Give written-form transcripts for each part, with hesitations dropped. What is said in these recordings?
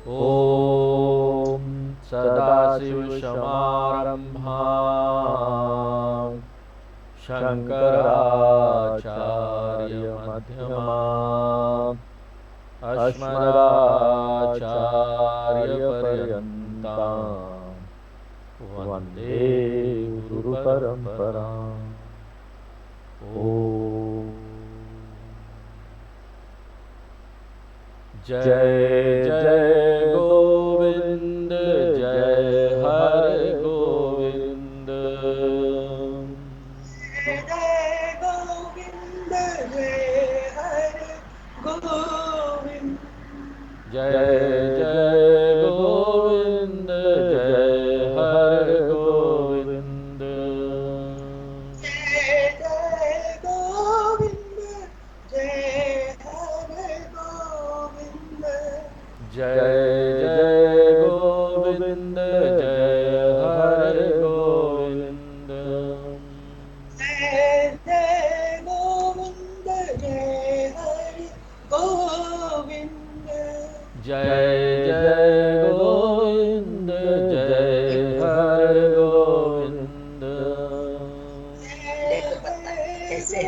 ॐ सदाशिवसमारम्भां शङ्कराचार्यमध्यमाम् अस्मदाचार्यपर्यन्तां वन्दे गुरुपरम्पराम्। ॐ जय जय गोविंद जय हरे गोविंद। जय गोविंद जय हरे गोविंद। जय जय गोविंद जय हरे गोविंद। जय जय गोविंद जय हरे गोविंद। जय जय गोविंद जय हरे गोविंद। जय जय गोविंद जय हरे गोविंद। जय जय गोविंद जय हरे गोविंद। देखो पता कैसे है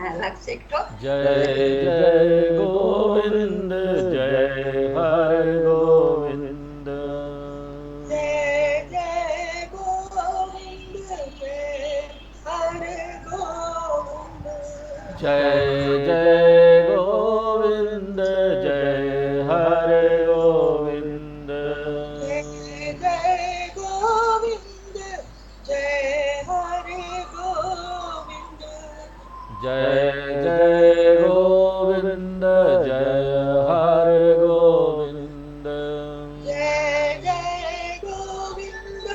अलग से जय जय गोविंद जय हरे गोविंद। जय जय गोविंद जय हरे गोविंद। जय जय गोविंद जय हरे गोविंद। जय जय गोविंद जय हरे गोविंद। जय जय गोविंद जय हरे गोविंद। जय जय गोविंद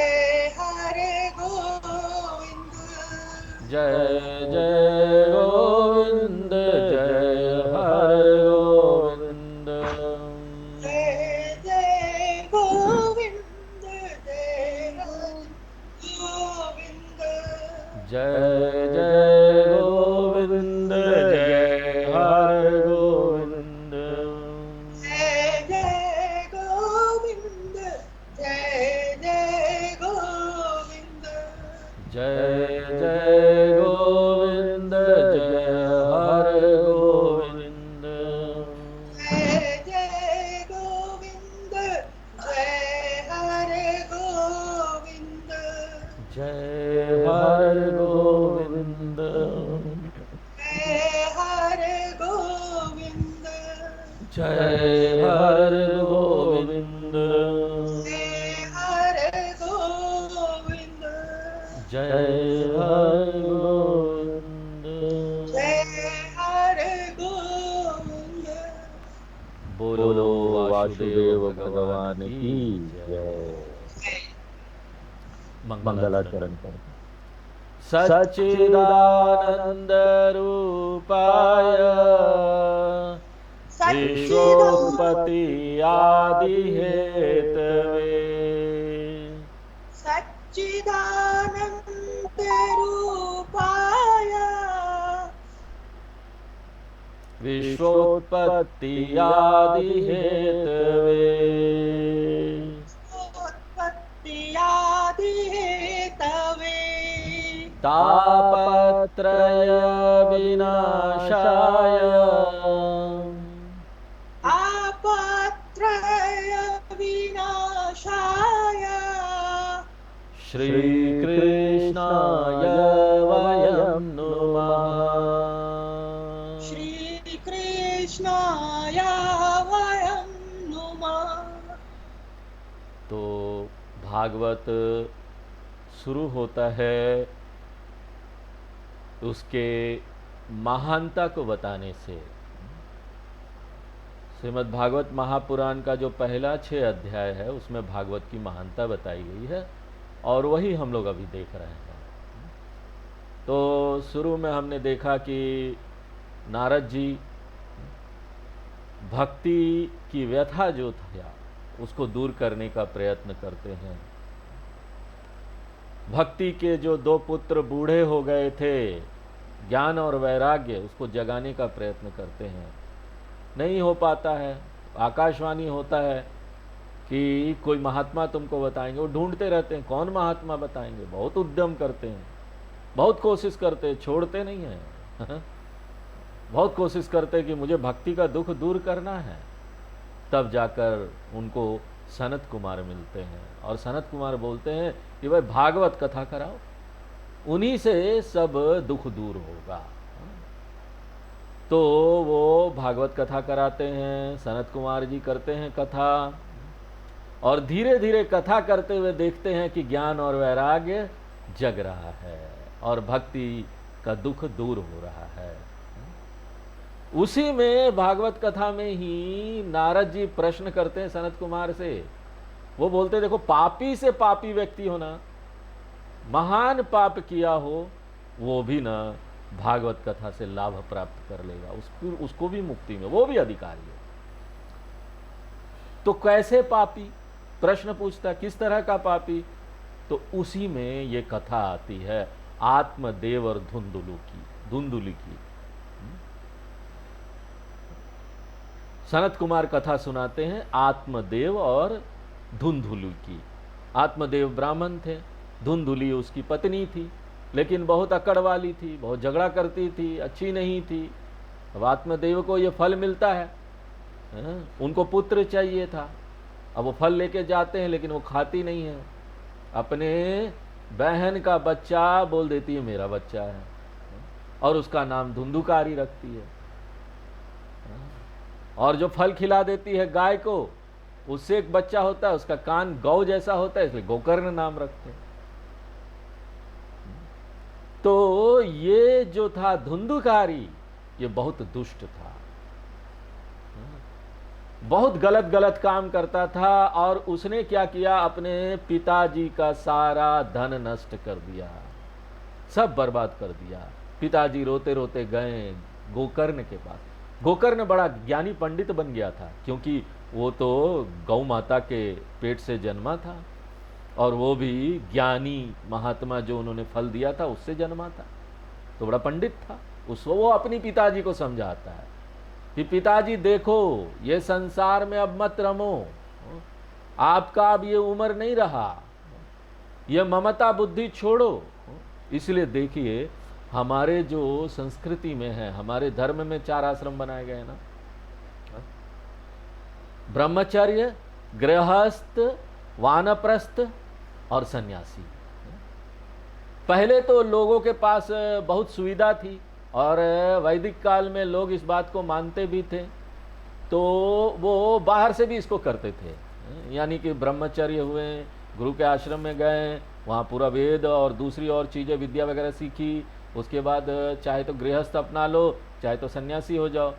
जय हरे गोविंद। जय जय गोविंद जय हरे गोविंद। जय जय गोविंद जय हरे गोविंद। जय जय गोविंद जय हरे गोविंद। जय जय गोविंद जय जय गोविंद। जय जय गोविंद जय हरे गोविंद। जय जय गोविंद जय हरे गोविंद। जय हरे गोविंद। जय हरे गोविंद। जय हरे गोविंद। जय हरे गोविंद। जय हरे गोविंद। जय हरे गोविंद। बोलो वासुदेव भगवान की जय। मंगलाचरण कर। सच्चिदानंद रूपाय विश्वोत्पत्ति आदि हेतवे सच्चिदानंद रूपाय विश्वोत्पत्ति आदि हेतवे उत्पत्ति आदि हेतवे तापत्रय विनाशाय आपत्रय विनाशाय श्री कृष्णाय वयं नुमः। श्री कृष्णाय वयं नुमः। तो भागवत शुरू होता है उसके महानता को बताने से। श्रीमद् भागवत महापुराण का जो पहला 6 अध्याय है उसमें भागवत की महानता बताई गई है और वही हम लोग अभी देख रहे हैं। तो शुरू में हमने देखा कि नारद जी भक्ति की व्यथा जो था उसको दूर करने का प्रयत्न करते हैं। भक्ति के जो 2 पुत्र बूढ़े हो गए थे ज्ञान और वैराग्य उसको जगाने का प्रयत्न करते हैं, नहीं हो पाता है। आकाशवाणी होता है कि कोई महात्मा तुमको बताएंगे, वो ढूंढते रहते हैं कौन महात्मा बताएंगे, बहुत उद्यम करते हैं, बहुत कोशिश करते हैं, छोड़ते नहीं हैं बहुत कोशिश करते हैं कि मुझे भक्ति का दुख दूर करना है। तब जाकर उनको सनत कुमार मिलते हैं और सनत कुमार बोलते हैं कि भाई भागवत कथा कराओ, उन्हीं से सब दुख दूर होगा। तो वो भागवत कथा कराते हैं, सनत कुमार जी करते हैं कथा, और धीरे धीरे कथा करते हुए देखते हैं कि ज्ञान और वैराग्य जग रहा है और भक्ति का दुख दूर हो रहा है। उसी में भागवत कथा में ही नारद जी प्रश्न करते हैं सनत कुमार से। वो बोलते देखो, पापी से पापी व्यक्ति होना, महान पाप किया हो, वो भी ना भागवत कथा से लाभ प्राप्त कर लेगा, उसको भी मुक्ति में वो भी अधिकारी है। तो कैसे पापी, प्रश्न पूछता किस तरह का पापी, तो उसी में ये कथा आती है आत्मदेव और धुंधुली की। सनत कुमार कथा सुनाते हैं आत्मदेव और धुंधुली की। आत्मदेव ब्राह्मण थे, धुंधुली उसकी पत्नी थी, लेकिन बहुत अकड़ वाली थी, बहुत झगड़ा करती थी, अच्छी नहीं थी। अब आत्मदेव को ये फल मिलता है, उनको पुत्र चाहिए था, अब वो फल लेके जाते हैं लेकिन वो खाती नहीं है, अपने बहन का बच्चा बोल देती है मेरा बच्चा है, और उसका नाम धुंधुकारी रखती है। और जो फल खिला देती है गाय को, उससे एक बच्चा होता है, उसका कान गौ जैसा होता है, इसलिए गोकर्ण नाम रखते हैं। तो ये जो था धुंधुकारी, ये बहुत दुष्ट था, बहुत गलत गलत काम करता था, और उसने क्या किया, अपने पिताजी का सारा धन नष्ट कर दिया, सब बर्बाद कर दिया। पिताजी रोते रोते गए गोकर्ण के पास। गोकर्ण बड़ा ज्ञानी पंडित बन गया था, क्योंकि वो तो गौ माता के पेट से जन्मा था, और वो भी ज्ञानी महात्मा जो उन्होंने फल दिया था उससे जन्मा था, तो बड़ा पंडित था। वो अपनी पिताजी को समझाता है कि पिताजी देखो, ये संसार में अब मत रमो, आपका अब ये उम्र नहीं रहा, ये ममता बुद्धि छोड़ो। इसलिए देखिए हमारे जो संस्कृति में है, हमारे धर्म में 4 आश्रम बनाए गए ना, ब्रह्मचर्य, गृहस्थ, वानप्रस्थ और सन्यासी। पहले तो लोगों के पास बहुत सुविधा थी, और वैदिक काल में लोग इस बात को मानते भी थे, तो वो बाहर से भी इसको करते थे। यानी कि ब्रह्मचर्य हुए, गुरु के आश्रम में गए, वहाँ पूरा वेद और दूसरी और चीज़ें विद्या वगैरह सीखी, उसके बाद चाहे तो गृहस्थ अपना लो, चाहे तो सन्यासी हो जाओ।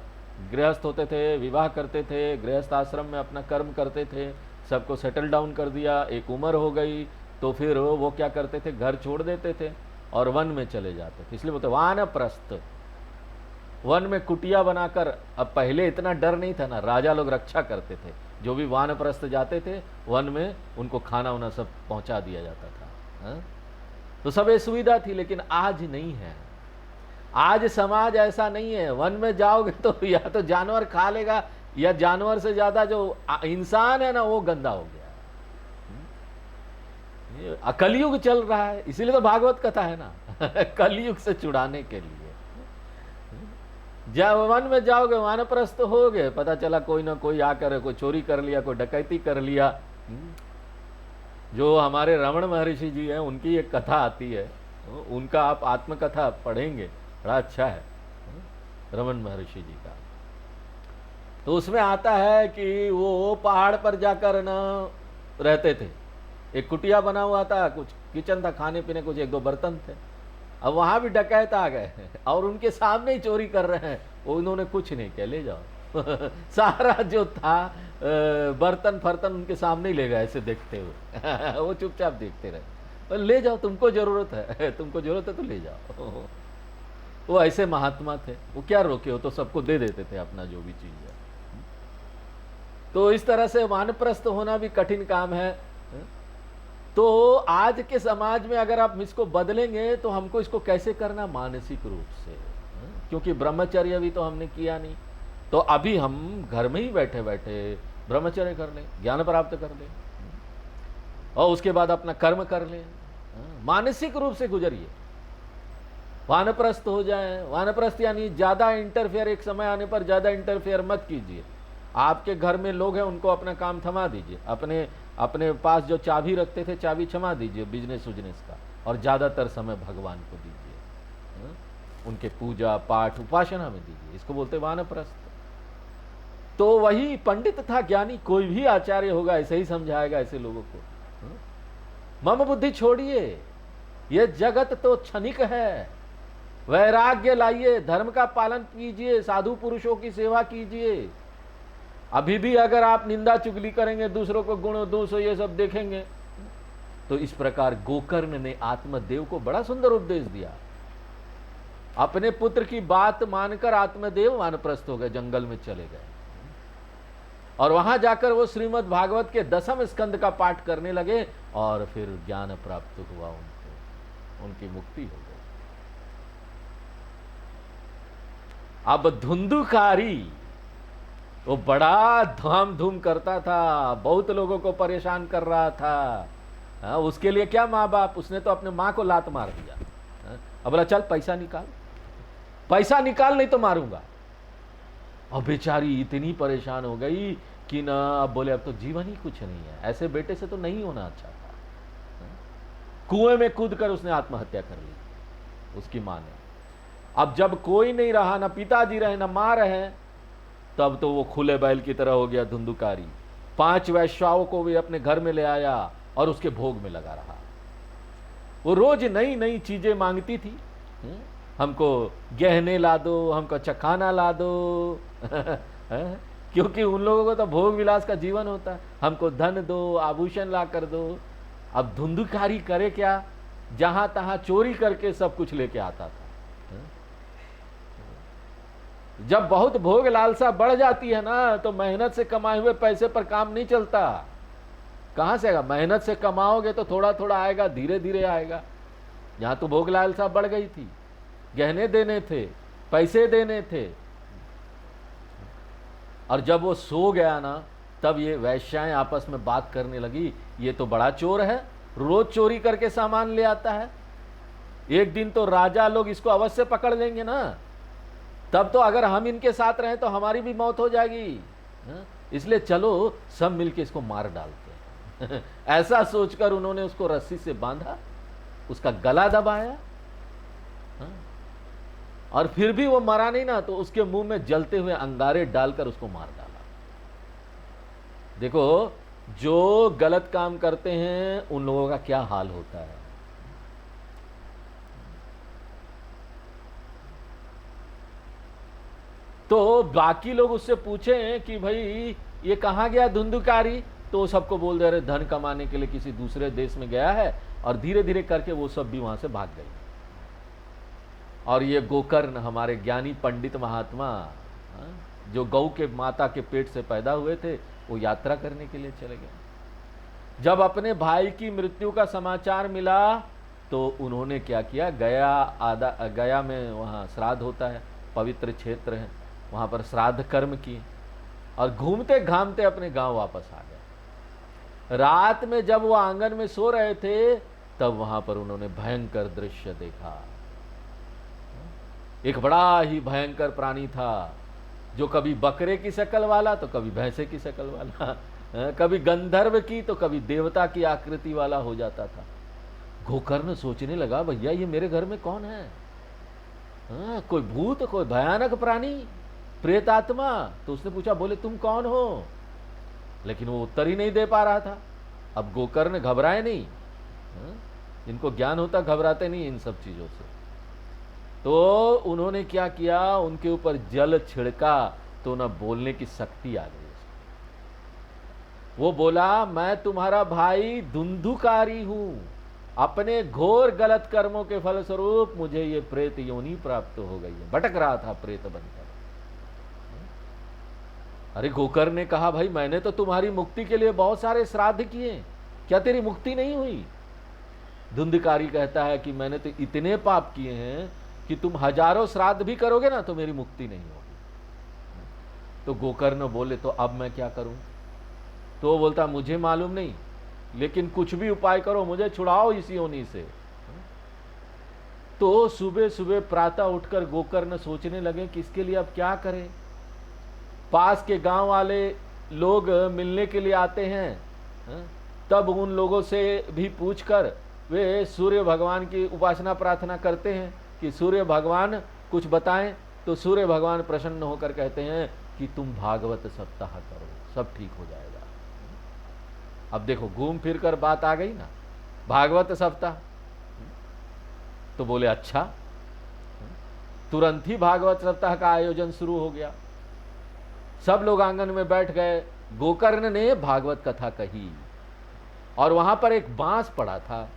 गृहस्थ होते थे, विवाह करते थे, गृहस्थ आश्रम में अपना कर्म करते थे, सबको सेटल डाउन कर दिया, एक उम्र हो गई तो फिर वो क्या करते थे, घर छोड़ देते थे और वन में चले जाते थे। इसलिए बोलते वानप्रस्थ, वन में कुटिया बनाकर। अब पहले इतना डर नहीं था ना, राजा लोग रक्षा करते थे, जो भी वानप्रस्थ जाते थे वन में उनको खाना वाना सब पहुंचा दिया जाता था। हा? तो सब ये सुविधा थी, लेकिन आज नहीं है। आज समाज ऐसा नहीं है, वन में जाओगे तो या तो जानवर खा लेगा, या जानवर से ज्यादा जो इंसान है ना वो गंदा हो गया। कलयुग चल रहा है, इसीलिए तो भागवत कथा है ना कलयुग से छुड़ाने के लिए। जब वन में जाओगे, वानप्रस्थ हो गए, पता चला कोई ना कोई आकर कोई चोरी कर लिया, कोई डकैती कर लिया। जो हमारे रमण महर्षि जी हैं, उनकी एक कथा आती है, उनका आप आत्मकथा पढ़ेंगे, बड़ा अच्छा है रमण महर्षि जी का। तो उसमें आता है कि वो पहाड़ पर जाकर न रहते थे, एक कुटिया बना हुआ था, कुछ किचन था, खाने पीने कुछ 1-2 बर्तन थे। अब वहां भी डकैत आ गए और उनके सामने ही चोरी कर रहे हैं, वो उन्होंने कुछ नहीं किया, ले जाओ सारा जो था बर्तन फर्तन उनके सामने ही ले गए ऐसे देखते हुए वो चुपचाप देखते रहे, ले जाओ, तुमको जरूरत है तुमको जरूरत है तो ले जाओ। वो ऐसे महात्मा थे, वो क्या रोके, हो तो सबको दे देते थे अपना जो भी चीज है। तो इस तरह से वानप्रस्थ होना भी कठिन काम है। तो आज के समाज में अगर आप इसको बदलेंगे तो हमको इसको कैसे करना, मानसिक रूप से, क्योंकि ब्रह्मचर्य भी तो हमने किया नहीं। तो अभी हम घर में ही बैठे बैठे ब्रह्मचर्य कर लें, ज्ञान प्राप्त कर लें, और उसके बाद अपना कर्म कर लें। मानसिक रूप से गुजरिए, वानप्रस्थ हो जाए। वानप्रस्थ यानी ज्यादा इंटरफेयर, एक समय आने पर ज्यादा इंटरफेयर मत कीजिए। आपके घर में लोग हैं, उनको अपना काम थमा दीजिए, अपने अपने पास जो चाबी रखते थे चाबी क्षमा दीजिए बिजनेस उजनेस का, और ज्यादातर समय भगवान को दीजिए, उनके पूजा पाठ उपासना में दीजिए। इसको बोलते वानप्रस्थ। तो वही पंडित था, ज्ञानी, कोई भी आचार्य होगा ऐसे ही समझाएगा ऐसे लोगों को। मम बुद्धि छोड़िए, ये जगत तो क्षणिक है, वैराग्य लाइए, धर्म का पालन कीजिए, साधु पुरुषों की सेवा कीजिए। अभी भी अगर आप निंदा चुगली करेंगे, दूसरों को गुण दोष ये सब देखेंगे, तो इस प्रकार गोकर्ण ने आत्मदेव को बड़ा सुंदर उपदेश दिया। अपने पुत्र की बात मानकर आत्मदेव वानप्रस्थ हो गए, जंगल में चले गए, और वहां जाकर वो श्रीमद् भागवत के 10वें स्कंद का पाठ करने लगे, और फिर ज्ञान प्राप्त हुआ उनको, उनकी मुक्ति हो गई। अब धुंधुकारी वो बड़ा धाम धूम करता था, बहुत लोगों को परेशान कर रहा था। उसके लिए क्या माँ बाप, उसने तो अपने माँ को लात मार दिया। अब बोला चल पैसा निकाल, पैसा निकाल नहीं तो मारूंगा। और बेचारी इतनी परेशान हो गई कि ना, अब बोले अब तो जीवन ही कुछ नहीं है, ऐसे बेटे से तो नहीं होना अच्छा था। कुएं में कूद कर उसने आत्महत्या कर ली उसकी माँ ने। अब जब कोई नहीं रहा, ना पिताजी रहे ना माँ रहे, तब तो वो खुले बैल की तरह हो गया धुंधुकारी। 5 वैश्याओं को भी अपने घर में ले आया और उसके भोग में लगा रहा। वो रोज नई नई चीजें मांगती थी, हमको गहने ला दो, हमको चखाना ला दो क्योंकि उन लोगों को तो भोग विलास का जीवन होता है, हमको धन दो, आभूषण ला कर दो। अब धुंधुकारी करे क्या, जहां तहां चोरी करके सब कुछ लेके आता था। जब बहुत भोग लालसा बढ़ जाती है ना, तो मेहनत से कमाए हुए पैसे पर काम नहीं चलता। कहां से आएगा, मेहनत से कमाओगे तो थोड़ा थोड़ा आएगा, धीरे धीरे आएगा। यहां तो भोग लालसा बढ़ गई थी, गहने देने थे, पैसे देने थे। और जब वो सो गया ना, तब ये वैश्याएं आपस में बात करने लगी, ये तो बड़ा चोर है, रोज चोरी करके सामान ले आता है, एक दिन तो राजा लोग इसको अवश्य पकड़ लेंगे ना, तब तो अगर हम इनके साथ रहें तो हमारी भी मौत हो जाएगी, इसलिए चलो सब मिलके इसको मार डालते हैं ऐसा सोचकर उन्होंने उसको रस्सी से बांधा, उसका गला दबाया, और फिर भी वो मरा नहीं ना, तो उसके मुंह में जलते हुए अंगारे डालकर उसको मार डाला। देखो, जो गलत काम करते हैं उन लोगों का क्या हाल होता है। तो बाकी लोग उससे पूछे कि भाई ये कहाँ गया धुंधुकारी, तो सबको बोल दे रहे धन कमाने के लिए किसी दूसरे देश में गया है, और धीरे धीरे करके वो सब भी वहां से भाग गए। और ये गोकर्ण हमारे ज्ञानी पंडित महात्मा, जो गौ के माता के पेट से पैदा हुए थे, वो यात्रा करने के लिए चले गए। जब अपने भाई की मृत्यु का समाचार मिला तो उन्होंने क्या किया, गया में वहाँ श्राद्ध होता है, पवित्र क्षेत्र है, वहाँ पर श्राद्ध कर्म किए, और घूमते घामते अपने गांव वापस आ गए। रात में जब वो आंगन में सो रहे थे, तब वहां पर उन्होंने भयंकर दृश्य देखा। एक बड़ा ही भयंकर प्राणी था, जो कभी बकरे की शक्ल वाला तो कभी भैंसे की शक्ल वाला, कभी गंधर्व की तो कभी देवता की आकृति वाला हो जाता था। गोकर्ण सोचने लगा, भैया ये मेरे घर में कौन है, कोई भूत, कोई भयानक प्राणी, प्रेत आत्मा। तो उसने पूछा, बोले तुम कौन हो, लेकिन वो उत्तर ही नहीं दे पा रहा था। अब गोकर्ण घबराए नहीं, इनको ज्ञान होता, घबराते नहीं इन सब चीजों से। तो उन्होंने क्या किया, उनके ऊपर जल छिड़का, तो ना बोलने की शक्ति आ गई। वो बोला, मैं तुम्हारा भाई धुंधुकारी हूं, अपने घोर गलत कर्मों के फलस्वरूप मुझे ये प्रेत योनि प्राप्त हो गई है, भटक रहा था प्रेत बनकर। अरे गोकर्ण ने कहा, भाई मैंने तो तुम्हारी मुक्ति के लिए बहुत सारे श्राद्ध किए, क्या तेरी मुक्ति नहीं हुई? धुंधकारी कहता है कि मैंने तो इतने पाप किए हैं कि तुम हजारों श्राद्ध भी करोगे ना तो मेरी मुक्ति नहीं होगी। तो गोकर्ण बोले तो अब मैं क्या करूं? तो वो बोलता मुझे मालूम नहीं, लेकिन कुछ भी उपाय करो, मुझे छुड़ाओ इस योनि से। तो सुबह सुबह प्रातः उठकर गोकर्ण सोचने लगे कि इसके लिए अब क्या करें। पास के गांव वाले लोग मिलने के लिए आते हैं, तब उन लोगों से भी पूछकर वे सूर्य भगवान की उपासना प्रार्थना करते हैं कि सूर्य भगवान कुछ बताएं। तो सूर्य भगवान प्रसन्न होकर कहते हैं कि तुम भागवत सप्ताह करो, सब ठीक हो जाएगा। अब देखो घूम फिर कर बात आ गई ना, भागवत सप्ताह। तो बोले अच्छा। तुरंत ही भागवत सप्ताह का आयोजन शुरू हो गया। सब लोग आंगन में बैठ गए। गोकर्ण ने भागवत कथा कही और वहां पर एक बांस पड़ा था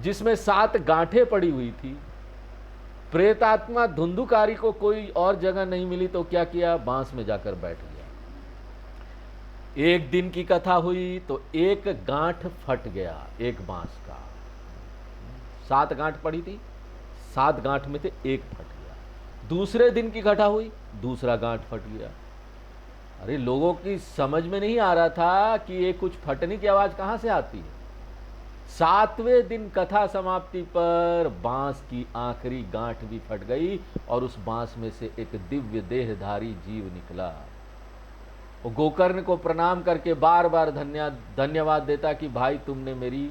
जिसमें 7 गांठें पड़ी हुई थी। प्रेतात्मा धुंधुकारी को कोई और जगह नहीं मिली तो क्या किया, बांस में जाकर बैठ गया। एक दिन की कथा हुई तो एक गांठ फट गया, एक बांस का। 7 गांठ पड़ी थी, 7 गांठ में से एक फट गया। दूसरे दिन की कथा हुई, दूसरा गांठ फट गया। अरे लोगों की समझ में नहीं आ रहा था कि ये कुछ फटने की आवाज कहां से आती है। 7वें दिन कथा समाप्ति पर बांस की आखिरी गांठ भी फट गई और उस बांस में से एक दिव्य देहधारी जीव निकला। वो गोकर्ण को प्रणाम करके बार बार धन्यवाद देता कि भाई तुमने मेरी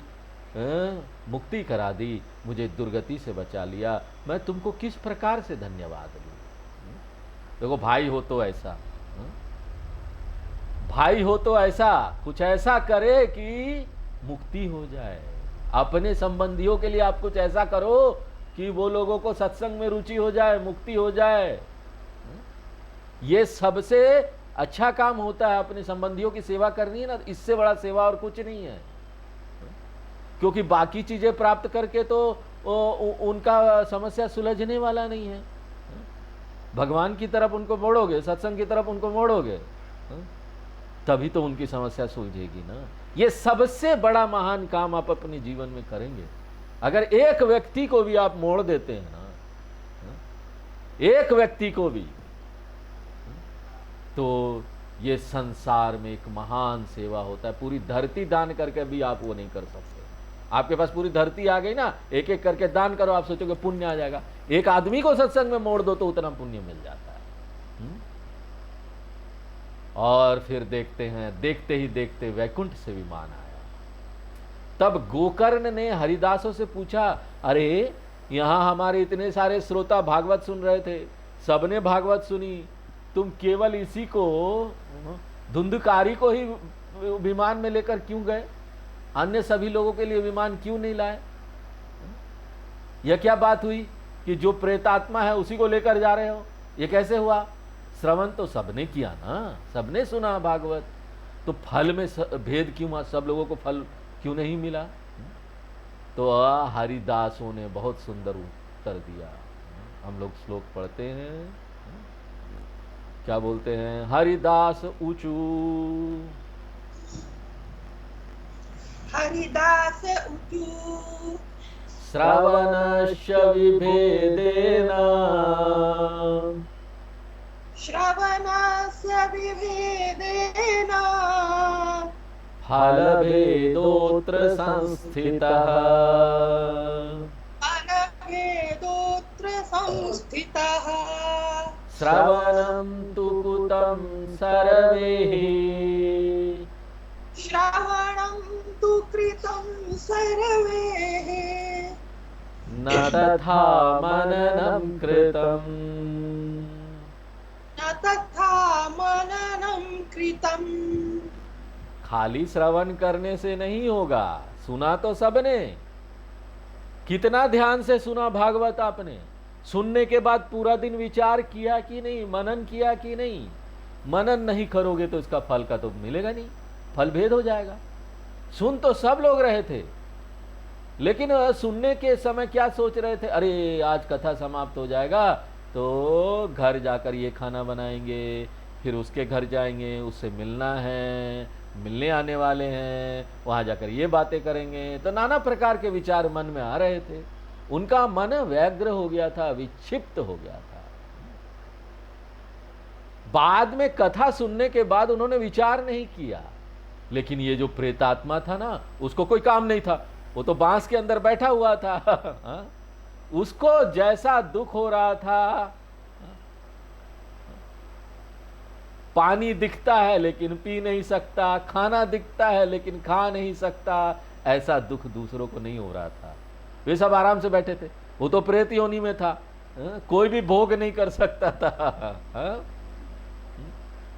मुक्ति करा दी, मुझे दुर्गति से बचा लिया, मैं तुमको किस प्रकार से धन्यवाद दूं। देखो भाई हो तो ऐसा, भाई हो तो ऐसा कुछ ऐसा करे कि मुक्ति हो जाए। अपने संबंधियों के लिए आप कुछ ऐसा करो कि वो लोगों को सत्संग में रुचि हो जाए, मुक्ति हो जाए। ये सबसे अच्छा काम होता है। अपने संबंधियों की सेवा करनी है ना, इससे बड़ा सेवा और कुछ नहीं है। क्योंकि बाकी चीजें प्राप्त करके तो उनका समस्या सुलझने वाला नहीं है। भगवान की तरफ उनको मोड़ोगे, सत्संग की तरफ उनको मोड़ोगे, तभी तो उनकी समस्या सुलझेगी ना। ये सबसे बड़ा महान काम आप अपने जीवन में करेंगे। अगर एक व्यक्ति को भी आप मोड़ देते हैं ना, एक व्यक्ति को भी, तो ये संसार में एक महान सेवा होता है। पूरी धरती दान करके भी आप वो नहीं कर सकते। आपके पास पूरी धरती आ गई ना, एक एक करके दान करो, आप सोचोगे पुण्य आ जाएगा। एक आदमी को सत्संग में मोड़ दो तो उतना पुण्य मिल जाता है। और फिर देखते हैं, देखते ही देखते वैकुंठ से विमान आया। तब गोकर्ण ने हरिदासों से पूछा, अरे यहां हमारे इतने सारे श्रोता भागवत सुन रहे थे, सबने भागवत सुनी, तुम केवल इसी को, धुंधकारी को ही विमान में लेकर क्यों गए? अन्य सभी लोगों के लिए विमान क्यों नहीं लाए? यह क्या बात हुई कि जो प्रेतात्मा है उसी को लेकर जा रहे हो? यह कैसे हुआ? श्रवण तो सबने किया ना, सबने सुना भागवत, तो फल में भेद क्यों हुआ? सब लोगों को फल क्यों नहीं मिला? तो हरिदासों ने बहुत सुंदर उत्तर दिया। हम लोग श्लोक पढ़ते हैं, क्या बोलते हैं? हरिदास ऊचू, हरिदास ऊचू, श्रवणस्य विभेदेन, श्रवणस्य विभेदेन, फलभेदोऽत्र संस्थितः, फलभेदोऽत्र संस्थितः, श्रवणं तु कृतं सर्वैः, श्रवणं तु कृतं सर्वैः, न तथा मननं कृतम्, न तथा मननं कृतम्। खाली श्रवण करने से नहीं होगा। सुना तो सबने, कितना ध्यान से सुना भागवत आपने? सुनने के बाद पूरा दिन विचार किया कि नहीं, मनन किया कि नहीं? मनन नहीं करोगे तो इसका फल का तो मिलेगा नहीं, फल भेद हो जाएगा। सुन तो सब लोग रहे थे, लेकिन सुनने के समय क्या सोच रहे थे? अरे आज कथा समाप्त हो जाएगा तो घर जाकर ये खाना बनाएंगे, फिर उसके घर जाएंगे, उससे मिलना है, मिलने आने वाले हैं, वहां जाकर ये बातें करेंगे। तो नाना प्रकार के विचार मन में आ रहे थे। उनका मन व्यग्र हो गया था, विक्षिप्त हो गया था। बाद में कथा सुनने के बाद उन्होंने विचार नहीं किया, लेकिन ये जो प्रेतात्मा था ना, उसको कोई काम नहीं था, वो तो बांस के अंदर बैठा हुआ था। उसको जैसा दुख हो रहा था, पानी दिखता है लेकिन पी नहीं सकता, खाना दिखता है लेकिन खा नहीं सकता, ऐसा दुख दूसरों को नहीं हो रहा था। वे सब आराम से बैठे थे। वो तो प्रेत योनि में था, कोई भी भोग नहीं कर सकता था।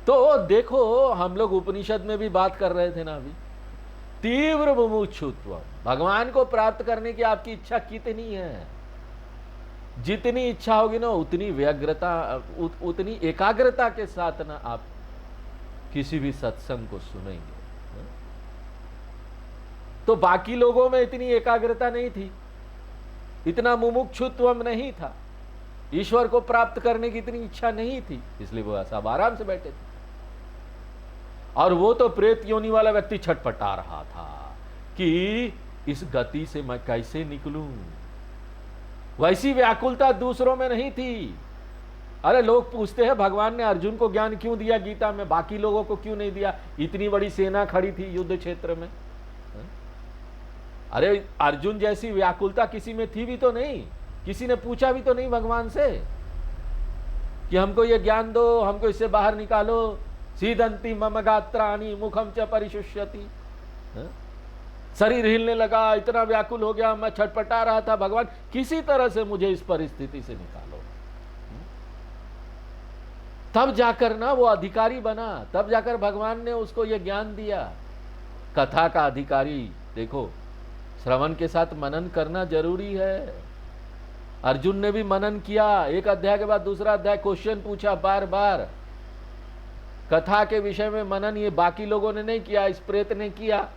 तो देखो, हम लोग उपनिषद में भी बात कर रहे थे ना अभी, तीव्र मुमुक्षुत्व, भगवान को प्राप्त करने की आपकी इच्छा कितनी है, जितनी इच्छा होगी ना उतनी व्यग्रता, उतनी एकाग्रता के साथ ना आप किसी भी सत्संग को सुनेंगे। तो बाकी लोगों में इतनी एकाग्रता नहीं थी, इतना मुमुक्षुत्व नहीं था, ईश्वर को प्राप्त करने की इतनी इच्छा नहीं थी, इसलिए वो सब आराम से बैठे थे। और वो तो प्रेत योनि वाला व्यक्ति छटपटा रहा था कि इस गति से मैं कैसे निकलूं। वैसी व्याकुलता दूसरों में नहीं थी। अरे लोग पूछते हैं भगवान ने अर्जुन को ज्ञान क्यों दिया गीता में, बाकी लोगों को क्यों नहीं दिया? इतनी बड़ी सेना खड़ी थी युद्ध क्षेत्र में। अरे अर्जुन जैसी व्याकुलता किसी में थी भी तो नहीं, किसी ने पूछा भी तो नहीं भगवान से कि हमको ये ज्ञान दो, हमको इससे बाहर निकालो। सीदंती मम गात्राणि मुखम च परिशुष्यति। शरीर हिलने लगा, इतना व्याकुल हो गया, मैं छटपटा रहा था, भगवान किसी तरह से मुझे इस परिस्थिति से निकालो। तब जाकर ना वो अधिकारी बना, तब जाकर भगवान ने उसको ये ज्ञान दिया। कथा का अधिकारी देखो, श्रवण के साथ मनन करना जरूरी है। अर्जुन ने भी मनन किया, एक अध्याय के बाद दूसरा अध्याय, क्वेश्चन पूछा बार बार कथा के विषय में मनन। ये बाकी लोगों ने नहीं किया, इस प्रेत ने किया।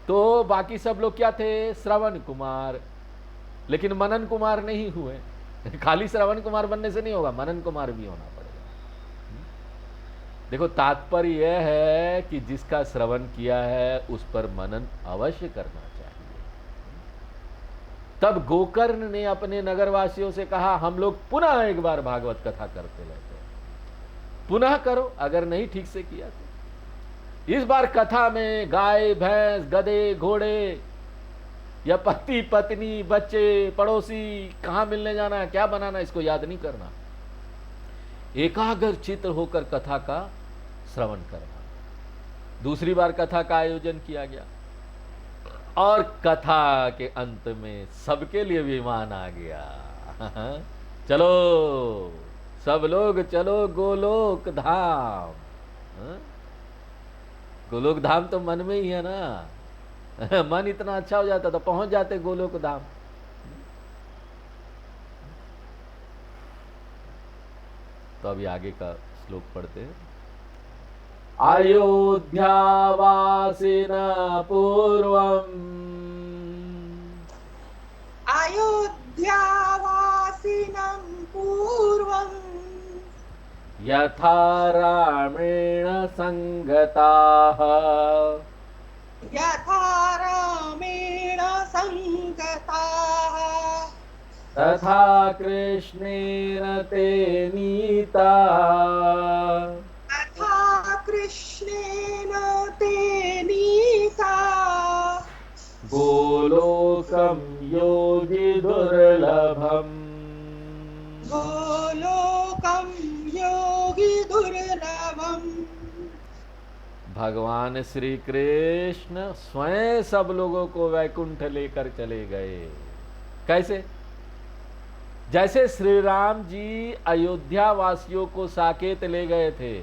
तो बाकी सब लोग क्या थे? श्रवण कुमार, लेकिन मनन कुमार नहीं हुए। खाली श्रवण कुमार बनने से नहीं होगा, मनन कुमार भी होना पड़ेगा। देखो, तात्पर्य यह है कि जिसका श्रवण किया है उस पर मनन अवश्य करना चाहिए। तब गोकर्ण ने अपने नगरवासियों से कहा, हम लोग पुनः एक बार भागवत कथा करते रहते हैं, पुनः करो अगर नहीं ठीक से किया तो। इस बार कथा में गाय भैंस गधे घोड़े या पति पत्नी बच्चे पड़ोसी कहां मिलने जाना है, क्या बनाना, इसको याद नहीं करना। एकाग्र चित्त होकर कथा का श्रवण करना। दूसरी बार कथा का आयोजन किया गया और कथा के अंत में सबके लिए विमान आ गया। चलो सब लोग चलो गोलोक धाम। गोलोक धाम तो मन में ही है ना। मन इतना अच्छा हो जाता तो पहुंच जाते गोलोक धाम। तो अभी आगे का श्लोक पढ़ते हैं। अयोध्यावासिन पूर्वम अयोध्यावासिनं पूर्वं यथा रामेण संगताः यथा रामेण संगताः तथा कृष्णेन ते नीताः तथा कृष्णेन ते नीताः गोलोकं योगि दुर्लभम् गोलोकं योगी दुर्लभम्। भगवान श्री कृष्ण स्वयं सब लोगों को वैकुंठ लेकर चले गए। कैसे? जैसे श्री राम जी अयोध्या वासियों को साकेत ले गए थे,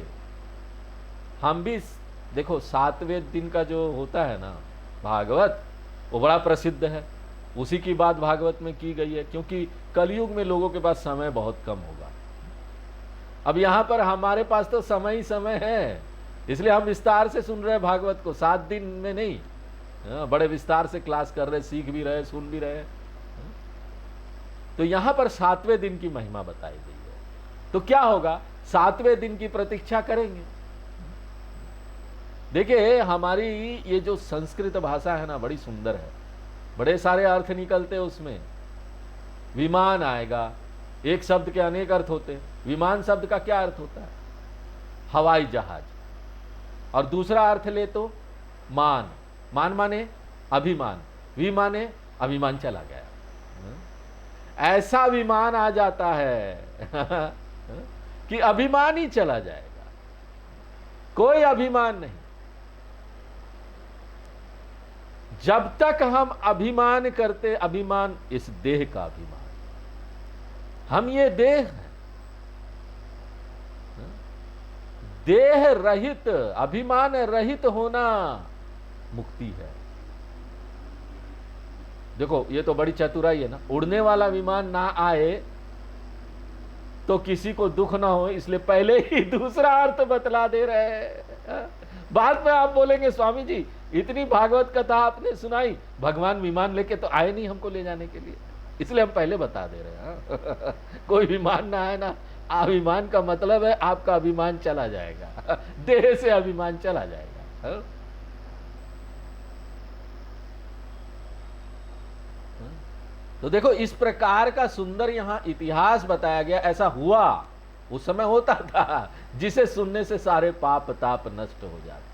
हम भी देखो 7वें दिन का जो होता है ना भागवत, वो बड़ा प्रसिद्ध है। उसी की बात भागवत में की गई है, क्योंकि कलयुग में लोगों के पास समय बहुत कम होगा। अब यहाँ पर हमारे पास तो समय ही समय है, इसलिए हम विस्तार से सुन रहे हैं भागवत को, 7 दिन में नहीं, बड़े विस्तार से क्लास कर रहे, सीख भी रहे, सुन भी रहे। तो यहाँ पर 7वें दिन की महिमा बताई गई है। तो क्या होगा? 7वें दिन की प्रतीक्षा करेंगे। देखिए हमारी ये जो संस्कृत भाषा है ना बड़ी सुंदर है, बड़े सारे अर्थ निकलते हैं उसमें। विमान आएगा, एक शब्द के अनेक अर्थ होते हैं। विमान शब्द का क्या अर्थ होता है? हवाई जहाज। और दूसरा अर्थ ले तो मान, मान माने अभिमान, माने अभिमान चला गया। ऐसा विमान आ जाता है कि अभिमान ही चला जाएगा, कोई अभिमान नहीं। जब तक हम अभिमान करते, अभिमान इस देह का अभिमान, हम ये देह हैं, देह रहित, अभिमान रहित होना मुक्ति है। देखो ये तो बड़ी चतुराई है ना, उड़ने वाला विमान ना आए तो किसी को दुख ना हो, इसलिए पहले ही दूसरा अर्थ बतला दे रहे हैं। बाद में आप बोलेंगे स्वामी जी इतनी भागवत कथा आपने सुनाई, भगवान विमान लेके तो आए नहीं हमको ले जाने के लिए, इसलिए हम पहले बता दे रहे हैं। कोई विमान ना आए ना, अभिमान का मतलब है आपका अभिमान चला जाएगा, देह से अभिमान चला जाएगा। तो देखो इस प्रकार का सुंदर यहां इतिहास बताया गया। ऐसा हुआ, उस समय होता था, जिसे सुनने से सारे पाप ताप नष्ट हो जाते।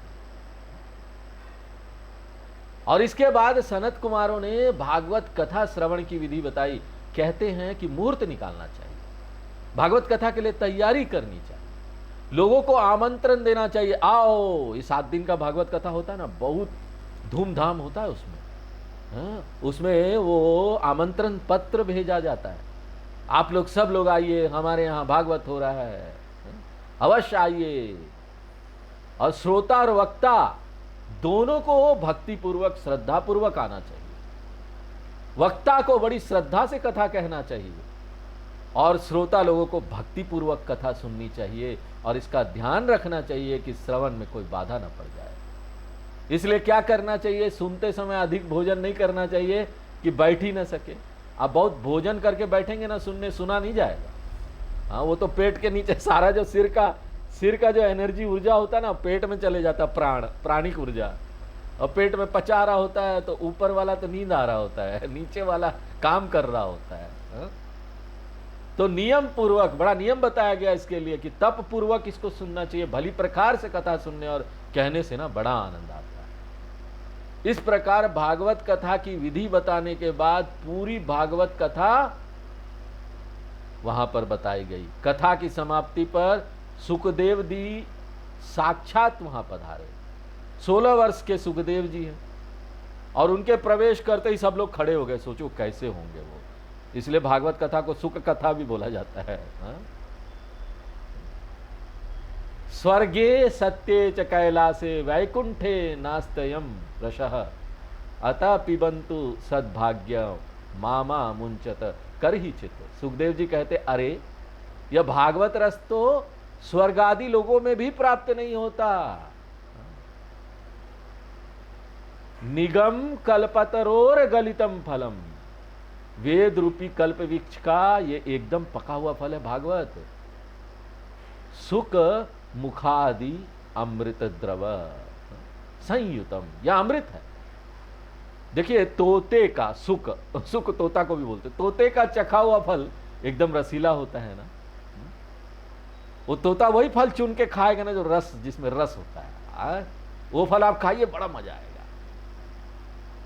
और इसके बाद सनत कुमारों ने भागवत कथा श्रवण की विधि बताई। कहते हैं कि मुहूर्त निकालना चाहिए, भागवत कथा के लिए तैयारी करनी चाहिए, लोगों को आमंत्रण देना चाहिए, आओ। ये 7 दिन का भागवत कथा होता है ना, बहुत धूमधाम होता है उसमें। उसमें वो आमंत्रण पत्र भेजा जाता है, आप लोग सब लोग आइए, हमारे यहाँ भागवत हो रहा है, अवश्य आइए। और श्रोता और वक्ता दोनों को भक्ति पूर्वक श्रद्धा पूर्वक आना चाहिए। वक्ता को बड़ी श्रद्धा से कथा कहना चाहिए और श्रोता लोगों को भक्ति पूर्वक कथा सुननी चाहिए। और इसका ध्यान रखना चाहिए कि श्रवण में कोई बाधा न पड़ जाए। इसलिए क्या करना चाहिए, सुनते समय अधिक भोजन नहीं करना चाहिए कि बैठ ही ना सके। आप बहुत भोजन करके बैठेंगे ना सुनने, सुना नहीं जाएगा। हाँ, वो तो पेट के नीचे सारा जो सिर का जो एनर्जी ऊर्जा होता है ना, पेट में चले जाता, प्राणिक ऊर्जा, और पेट में पचा रहा होता है, तो ऊपर वाला तो नींद आ रहा होता है, नीचे वाला काम कर रहा होता है। हाँ? तो नियम पूर्वक, बड़ा नियम बताया गया इसके लिए कि तप पूर्वक इसको सुनना चाहिए। भली प्रकार से कथा सुनने और कहने से ना बड़ा आनंद आता है। इस प्रकार भागवत कथा की विधि बताने के बाद पूरी भागवत कथा वहां पर बताई गई। कथा की समाप्ति पर सुखदेव जी साक्षात वहां पधारे। 16 वर्ष के सुखदेव जी हैं और उनके प्रवेश करते ही सब लोग खड़े हो गए। सोचो कैसे होंगे वो, इसलिए भागवत कथा को सुख कथा भी बोला जाता है। स्वर्गे सत्ये च कैलासे वैकुंठे नास्तयम रसः अतः पिबंतु सद्भाग्य मामा मुंचत करहि चित। सुखदेव जी कहते अरे यह भागवत रस तो स्वर्ग आदि लोगों में भी प्राप्त नहीं होता। निगम कल्पतरोर गलितम फलम, वेद रूपी कल्प वृक्ष का ये एकदम पका हुआ फल है भागवत। सुख मुखादि अमृत द्रव संयुतम, यह अमृत है। देखिए तोते का सुख तोता को भी बोलते, तोते का चखा हुआ फल एकदम रसीला होता है ना। वो तोता वही फल चुन के खाएगा ना जो रस, जिसमें रस होता है, वो फल आप खाइए, बड़ा मजा आएगा।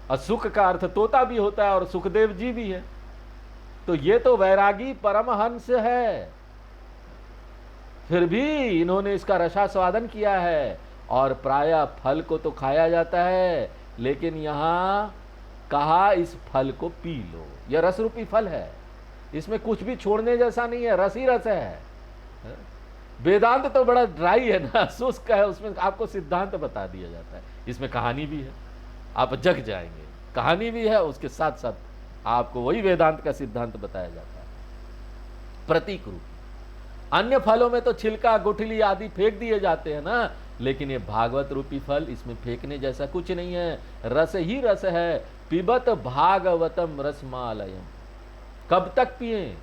और सुख का अर्थ तोता भी होता है और सुखदेव जी भी है। तो ये तो वैरागी परमहंस है, फिर भी इन्होंने इसका रसास्वादन किया है। और प्रायः फल को तो खाया जाता है, लेकिन यहां कहा इस फल को पी लो। यह रस रूपी फल है, इसमें कुछ भी छोड़ने जैसा नहीं है, रस ही रस है। वेदांत तो बड़ा ड्राई है ना, शुष्क है, उसमें आपको सिद्धांत बता दिया जाता है। इसमें कहानी भी है, आप जग जाएंगे। कहानी भी है, उसके साथ साथ आपको वही वेदांत का सिद्धांत बताया जाता है प्रतीक रूप। अन्य फलों में तो छिलका गुठली आदि फेंक दिए जाते हैं ना, लेकिन ये भागवत रूपी फल, इसमें फेंकने जैसा कुछ नहीं है, रस ही रस है। पिबत भागवतम रसमालयम, कब तक पिए,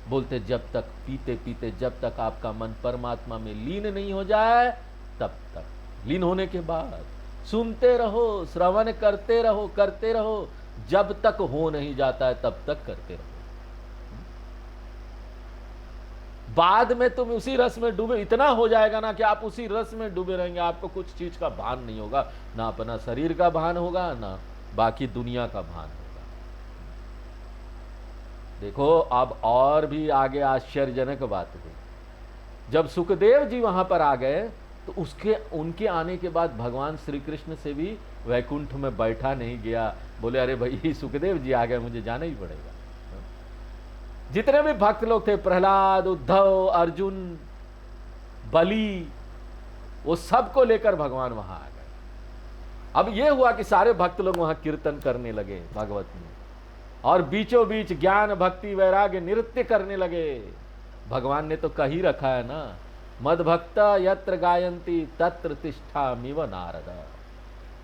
बोलते जब तक, पीते पीते जब तक आपका मन परमात्मा में लीन नहीं हो जाए तब तक। लीन होने के बाद सुनते रहो, श्रवण करते रहो, जब तक हो नहीं जाता है तब तक करते रहो। बाद में तुम उसी रस में डूबे, इतना हो जाएगा ना कि आप उसी रस में डूबे रहेंगे, आपको कुछ चीज का भान नहीं होगा, ना अपना शरीर का भान होगा, ना बाकी दुनिया का भान होगा। देखो अब और भी आगे आश्चर्यजनक बात हुई। जब सुखदेव जी वहां पर आ गए तो उनके आने के बाद भगवान श्री कृष्ण से भी वैकुंठ में बैठा नहीं गया। बोले अरे भाई सुखदेव जी आ गए, मुझे जाना ही पड़ेगा। जितने भी भक्त लोग थे, प्रहलाद, उद्धव, अर्जुन, बलि, वो सबको लेकर भगवान वहां आ गए। अब ये हुआ कि सारे भक्त लोग वहां कीर्तन करने लगे भागवत में, और बीचों बीच ज्ञान भक्ति वैराग्य नृत्य करने लगे। भगवान ने तो कही रखा है ना, मद भक्त यत्र गायंती तत्र तिष्ठामिव नारद।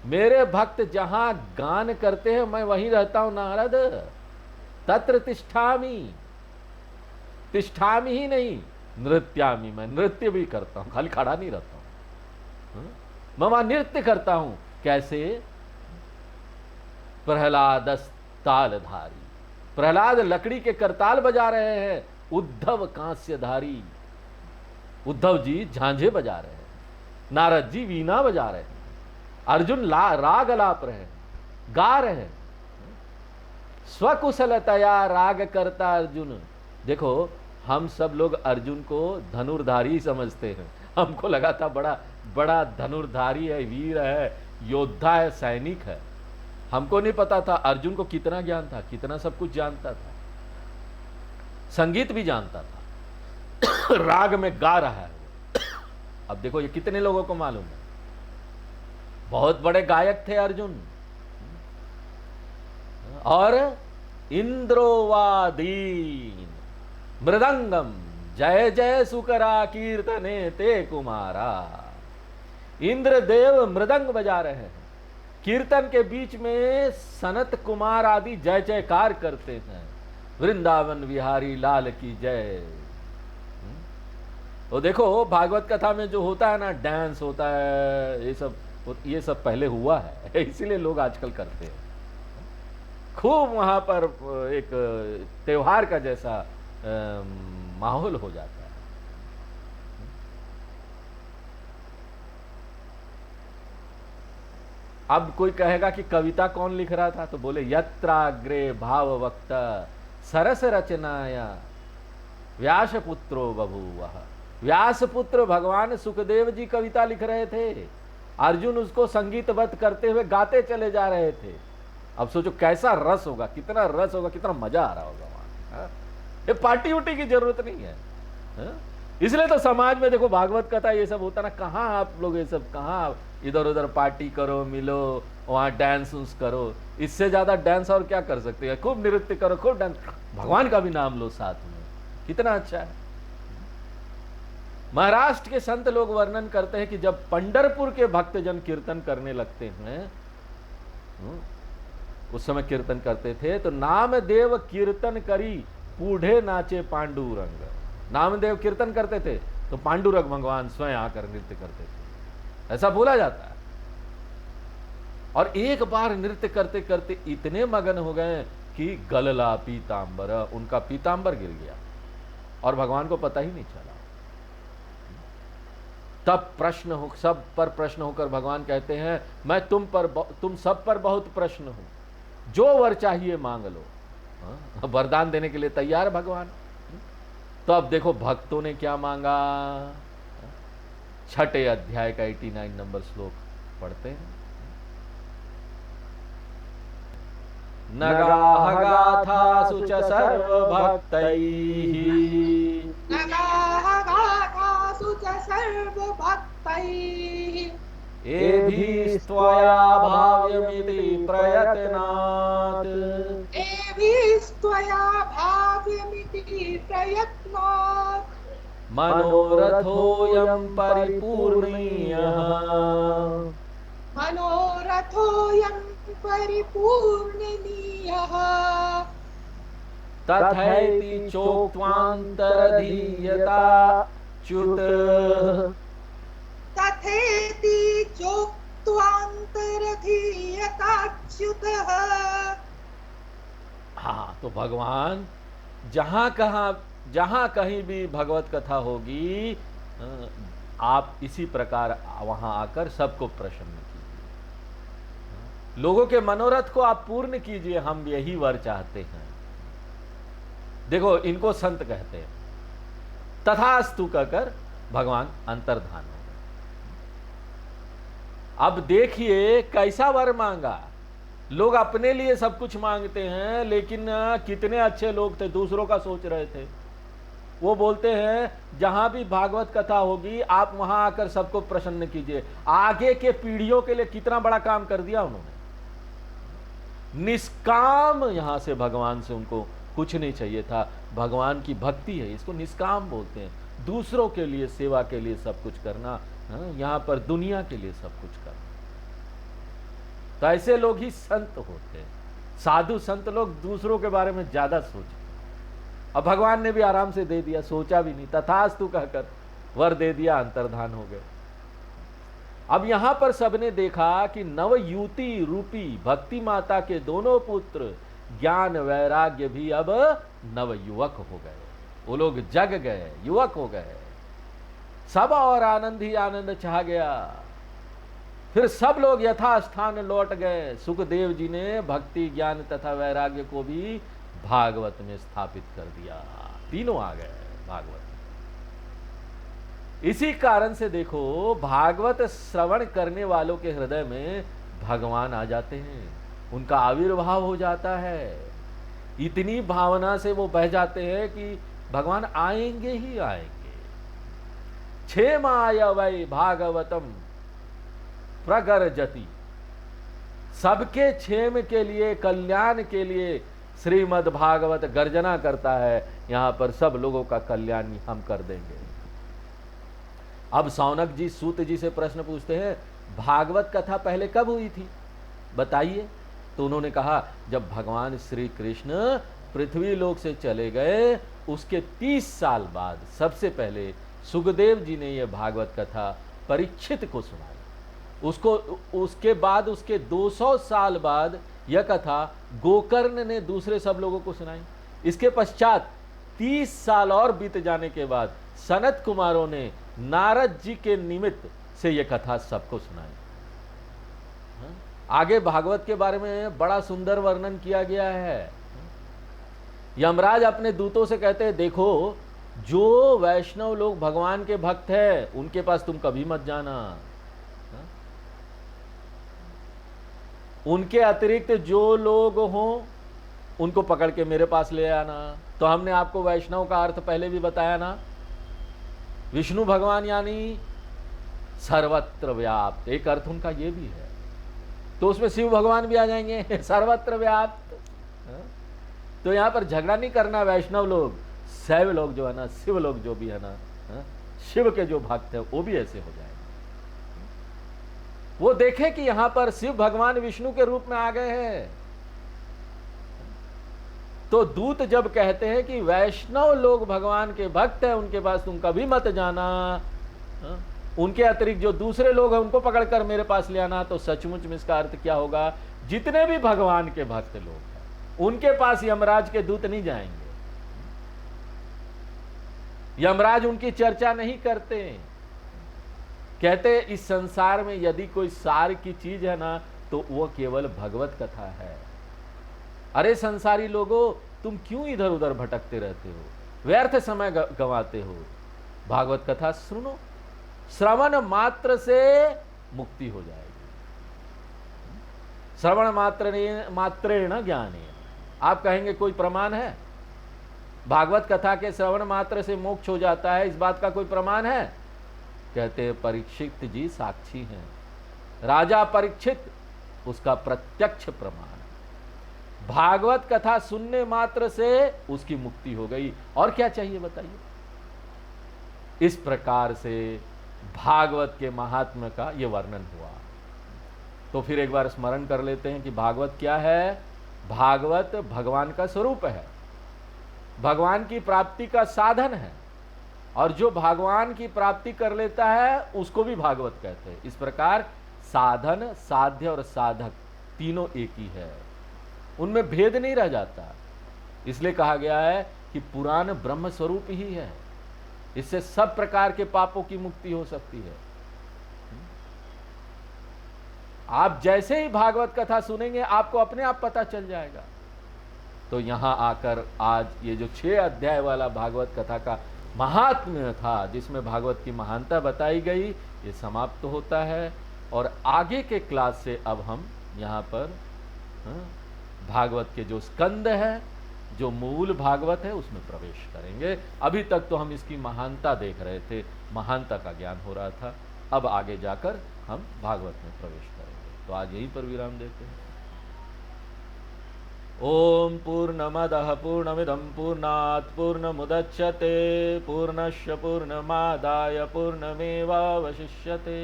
मेरे भक्त जहां गान करते हैं मैं वहीं रहता हूं नारद। तत्र तिष्ठामि, तिष्ठामि ही नहीं नृत्यामि, मैं नृत्य भी करता हूं, खाली खड़ा नहीं रहता हूं, मैं वहां नृत्य करता हूं। कैसे? प्रहलाद तालधारी, प्रहलाद लकड़ी के करताल बजा रहे हैं, उद्धव कांस्यधारी, उद्धव जी झांझे बजा रहे हैं, नारद जी वीणा बजा रहे हैं, अर्जुन राग अलाप रहे हैं, गा रहे हैं, स्वकुशलतया राग करता अर्जुन। देखो हम सब लोग अर्जुन को धनुर्धारी समझते हैं, हमको लगा था बड़ा बड़ा धनुर्धारी है, वीर है, योद्धा है, सैनिक है। हमको नहीं पता था अर्जुन को कितना ज्ञान था, कितना सब कुछ जानता था, संगीत भी जानता था, राग में गा रहा है। अब देखो ये कितने लोगों को मालूम है, बहुत बड़े गायक थे अर्जुन। और इंद्रोवादीन मृदंगम जय जय सुकरा कीर्तने ते कुमारा। इंद्रदेव मृदंग बजा रहे हैं, कीर्तन के बीच में सनत कुमार आदि जय जयकार करते हैं, वृंदावन विहारी लाल की जय। तो देखो भागवत कथा में जो होता है ना, डांस होता है, ये सब पहले हुआ है, इसीलिए लोग आजकल करते हैं। खूब वहां पर एक त्योहार का जैसा माहौल हो जाता है। अब कोई कहेगा कि कविता कौन लिख रहा था, तो बोले यत्राग्रे भाव वक्ता सरस रचनाया व्यासपुत्रो बभूवः। व्यासपुत्र भगवान सुखदेव जी कविता लिख रहे थे, अर्जुन उसको संगीतबद्ध करते हुए गाते चले जा रहे थे। अब सोचो कैसा रस होगा, कितना रस होगा, कितना मजा आ रहा होगा वहां। ये पार्टी उटी की जरूरत नहीं है, इसलिए तो समाज में देखो भागवत कथा ये सब होता ना, कहाँ आप लोग ये सब, कहाँ इधर उधर पार्टी करो, मिलो, वहां डांस उन्स करो। इससे ज्यादा डांस और क्या कर सकते हैं? खूब नृत्य करो, खूब डांस, भगवान का भी नाम लो साथ में, कितना अच्छा है। महाराष्ट्र के संत लोग वर्णन करते हैं कि जब पंढरपुर के भक्तजन कीर्तन करने लगते हैं, उस समय कीर्तन करते थे तो नामदेव कीर्तन करी पूढ़े नाचे पांडुरंग। नामदेव कीर्तन करते थे तो पांडुरंग भगवान स्वयं आकर नृत्य करते थे, ऐसा बोला जाता है। और एक बार नृत्य करते करते इतने मगन हो गए कि गलला पीतांबर, उनका पीतांबर गिर गया और भगवान को पता ही नहीं चला। तब सब पर प्रश्न होकर भगवान कहते हैं, मैं तुम सब पर बहुत प्रश्न हूं, जो वर चाहिए मांग लो। वरदान देने के लिए तैयार भगवान। तो अब देखो भक्तों ने क्या मांगा। 6 अध्याय का 89 नंबर श्लोक पढ़ते हैं। नगाह गाथासु च सर्वभक्तैः, नगाः गाथासु च सर्वभक्तैः, एभिस्त्वया भाव्यमिति प्रयत्नात्, एभिस्त्वया भाव्यमिति प्रयत्नात्, मनोरथोऽयं परिपूर्णीयः, मनोरथोऽयं परिपूर्णनीयः, तथैति चोक्त्वान्तरधीयता च्युत, तथेति स्वान्तरधीयताच्युतः। हाँ, तो भगवान जहां कहीं भी भगवत कथा होगी, आप इसी प्रकार वहां आकर सबको प्रसन्न कीजिए, लोगों के मनोरथ को आप पूर्ण कीजिए, हम यही वर चाहते हैं। देखो, इनको संत कहते हैं। तथास्तु कहकर भगवान अंतर्धान हो गए। अब देखिए कैसा वर मांगा। लोग अपने लिए सब कुछ मांगते हैं, लेकिन कितने अच्छे लोग थे, दूसरों का सोच रहे थे। वो बोलते हैं जहां भी भागवत कथा होगी आप वहां आकर सबको प्रसन्न कीजिए। आगे के पीढ़ियों के लिए कितना बड़ा काम कर दिया उन्होंने। निष्काम, यहां से भगवान से उनको कुछ नहीं चाहिए था। भगवान की भक्ति है, इसको निष्काम बोलते हैं। दूसरों के लिए, सेवा के लिए सब कुछ करना, यहां पर दुनिया के लिए सब कुछ करना। तो ऐसे लोग ही संत होते हैं। साधु संत लोग दूसरों के बारे में ज्यादा सोचते। अब भगवान ने भी आराम से दे दिया, सोचा भी नहीं, तथास्तु कहकर वर दे दिया, अंतर्धान हो गए। अब यहां पर सबने देखा कि नवयुति रूपी भक्ति माता के दोनों पुत्र ज्ञान वैराग्य भी अब नवयुवक हो गए। वो लोग जग गए, युवक हो गए। सब और आनंद ही आनंद छा गया। फिर सब लोग यथास्थान लौट गए। सुखदेव जी ने भक्ति, ज्ञान तथा वैराग्य को भी भागवत में स्थापित कर दिया। तीनों आ गए भागवत में। इसी कारण से देखो, भागवत श्रवण करने वालों के हृदय में भगवान आ जाते हैं, उनका आविर्भाव हो जाता है। इतनी भावना से वो बह जाते हैं कि भगवान आएंगे ही आएंगे। क्षेमाय वै भागवतम प्रगर्जति, सबके क्षेम के लिए, कल्याण के लिए श्रीमद् भागवत गर्जना करता है। यहां पर सब लोगों का कल्याण हम कर देंगे। अब सौनक जी सूत जी से प्रश्न पूछते हैं, भागवत कथा पहले कब हुई थी, बताइए। तो उन्होंने कहा, जब भगवान श्री कृष्ण पृथ्वी लोक से चले गए उसके 30 साल बाद सबसे पहले सुखदेव जी ने यह भागवत कथा परीक्षित को सुनाई। उसके बाद उसके 200 साल बाद यह कथा गोकर्ण ने दूसरे सब लोगों को सुनाई। इसके पश्चात 30 साल और बीत जाने के बाद सनत कुमारों ने नारद जी के निमित्त से यह कथा सबको सुनाई। आगे भागवत के बारे में बड़ा सुंदर वर्णन किया गया है। यमराज अपने दूतों से कहते हैं, देखो जो वैष्णव लोग भगवान के भक्त हैं उनके पास तुम कभी मत जाना। उनके अतिरिक्त जो लोग हों उनको पकड़ के मेरे पास ले आना। तो हमने आपको वैष्णव का अर्थ पहले भी बताया ना, विष्णु भगवान यानी सर्वत्र व्याप्त, एक अर्थ उनका ये भी है। तो उसमें शिव भगवान भी आ जाएंगे, सर्वत्र व्याप्त। तो यहां पर झगड़ा नहीं करना। वैष्णव लोग, शैव लोग जो है ना, शिव लोग जो भी है ना, शिव के जो भक्त है वो भी ऐसे हो जाएंगे। वो देखे कि यहां पर शिव भगवान विष्णु के रूप में आ गए हैं। तो दूत जब कहते हैं कि वैष्णव लोग भगवान के भक्त हैं, उनके पास तुम कभी मत जाना, उनके अतिरिक्त जो दूसरे लोग हैं उनको पकड़कर मेरे पास ले आना, तो सचमुच में इसका अर्थ क्या होगा, जितने भी भगवान के भक्त लोग हैं उनके पास यमराज के दूत नहीं जाएंगे। यमराज उनकी चर्चा नहीं करते। कहते इस संसार में यदि कोई सार की चीज है ना तो वो केवल भगवत कथा है। अरे संसारी लोगों, तुम क्यों इधर उधर भटकते रहते हो, व्यर्थ समय गंवाते हो। भागवत कथा सुनो, श्रवण मात्र से मुक्ति हो जाएगी। श्रवण मात्रेण ज्ञानेन। आप कहेंगे कोई प्रमाण है भागवत कथा के श्रवण मात्र से मोक्ष हो जाता है, इस बात का कोई प्रमाण है? कहते हैं परीक्षित जी साक्षी हैं, राजा परीक्षित उसका प्रत्यक्ष प्रमाण। भागवत कथा सुनने मात्र से उसकी मुक्ति हो गई, और क्या चाहिए बताइए। इस प्रकार से भागवत के महात्म्य का यह वर्णन हुआ। तो फिर एक बार स्मरण कर लेते हैं कि भागवत क्या है। भागवत भगवान का स्वरूप है, भगवान की प्राप्ति का साधन है, और जो भगवान की प्राप्ति कर लेता है उसको भी भागवत कहते हैं। इस प्रकार साधन, साध्य और साधक तीनों एक ही है, उनमें भेद नहीं रह जाता। इसलिए कहा गया है कि पुराण ब्रह्म स्वरूप ही है, इससे सब प्रकार के पापों की मुक्ति हो सकती है। आप जैसे ही भागवत कथा सुनेंगे आपको अपने आप पता चल जाएगा। तो यहां आकर आज ये जो 6 अध्याय वाला भागवत कथा का महात्म्य था, जिसमें भागवत की महानता बताई गई, ये समाप्त होता है। और आगे के क्लास से अब हम यहाँ पर भागवत के जो स्कंद है, जो मूल भागवत है, उसमें प्रवेश करेंगे। अभी तक तो हम इसकी महानता देख रहे थे, महानता का ज्ञान हो रहा था। अब आगे जाकर हम भागवत में प्रवेश करेंगे। तो आज यहीं पर विराम देते हैं। ओम पूर्णमदः पूर्णमिदं पूर्णात् पूर्णमुदच्यते पूर्णस्य पूर्णमादाय पूर्णमेवावशिष्यते।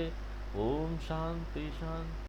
ओम शांति शांति।